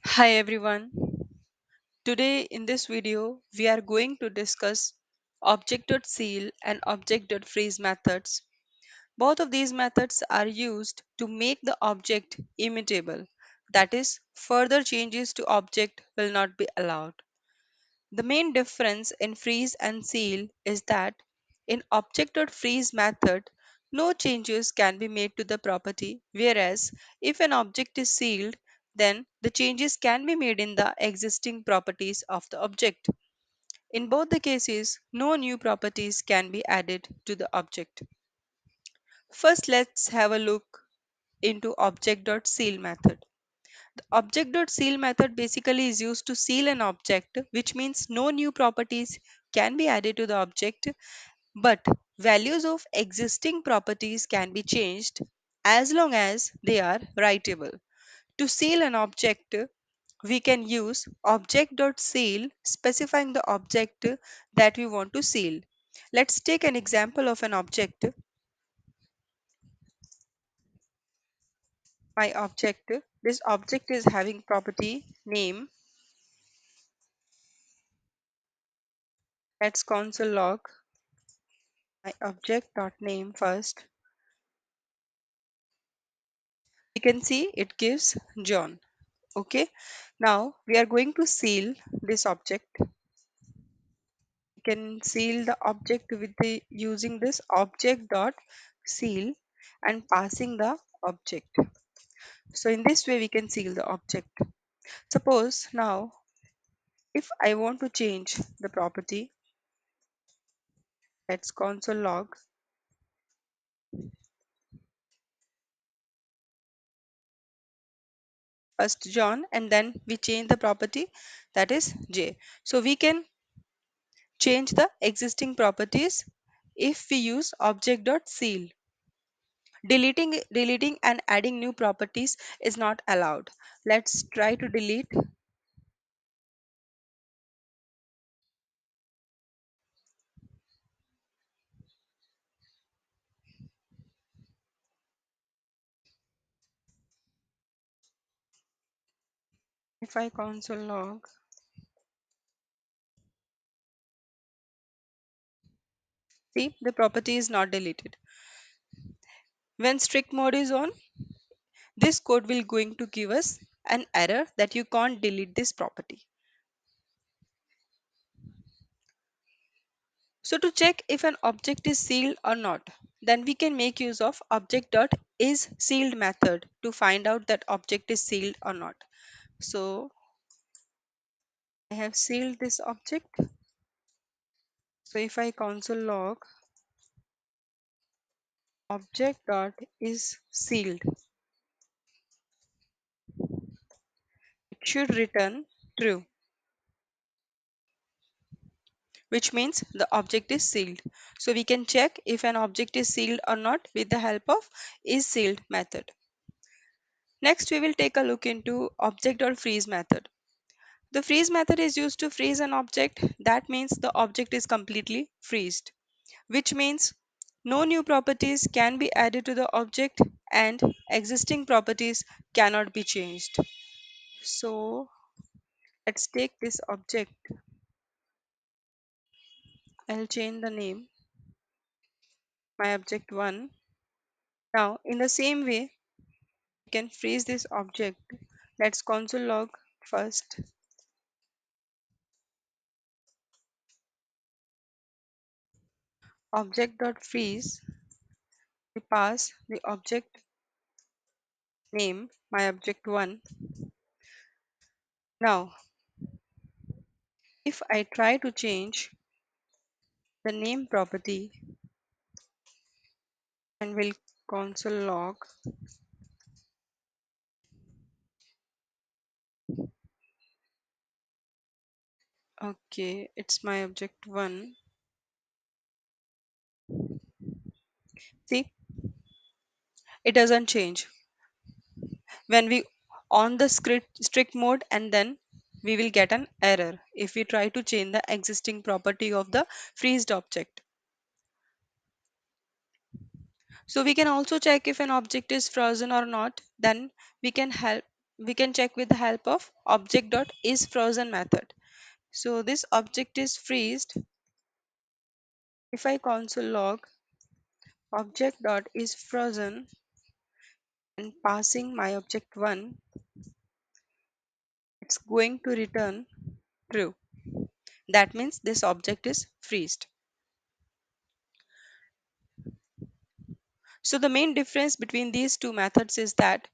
Hi everyone. Today in this video we are going to discuss object.seal and object.freeze methods. Both of these methods are used to make the object immutable. That is, further changes to object will not be allowed. The main difference in freeze and seal is that in object.freeze method, no changes can be made to the property, whereas if an object is sealed, then the changes can be made in the existing properties of the object. In both the cases, no new properties can be added to the object. First, let's have a look into object.seal method. The object.seal method basically is used to seal an object, which means no new properties can be added to the object, but values of existing properties can be changed as long as they are writable. To seal an object, we can use object.seal specifying the object that we want to seal. Let's take an example of an object. My object. This object is having property name. Let's console log my object.name first. We can see it gives John. Okay. Now we are going to seal this object. We can seal the object with the using this object dot seal and passing the object. So in this way we can seal the object. Suppose now if I want to change the property, let's console log first John and then we change the property that is J. So we can change the existing properties if we use object.seal. Deleting and adding new properties is not allowed. Let's try to delete. If I console log, see the property is not deleted. When strict mode is on, this code will going to give us an error that you can't delete this property. So to check if an object is sealed or not, then we can make use of object.isSealed method to find out that object is sealed or not. So I have sealed this object. So if I console log object.isSealed, it should return true, which means the object is sealed. So we can check if an object is sealed or not with the help of isSealed method. Next, we will take a look into object.freeze method. The freeze method is used to freeze an object. That means the object is completely freezed, which means no new properties can be added to the object and existing properties cannot be changed. So let's take this object. I'll change the name, my object 1. Now, in the same way, we can freeze this object. Let's console log first. Object.freeze. We pass the object name, my object 1. Now, if I try to change the name property and will console log, okay, it's my object 1. See, it doesn't change. When we on the strict mode and then we will get an error if we try to change the existing property of the freezed object. So we can also check if an object is frozen or not. Then we can help. we can check with the help of object.isFrozen method. So this object is freezed. If I console log object.isFrozen and passing my object1, it's going to return true. That means this object is freezed. So the main difference between these two methods is that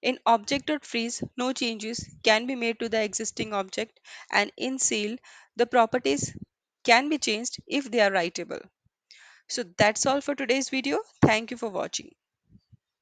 in object.freeze, no changes can be made to the existing object, and in seal, the properties can be changed if they are writable. So that's all for today's video. Thank you for watching.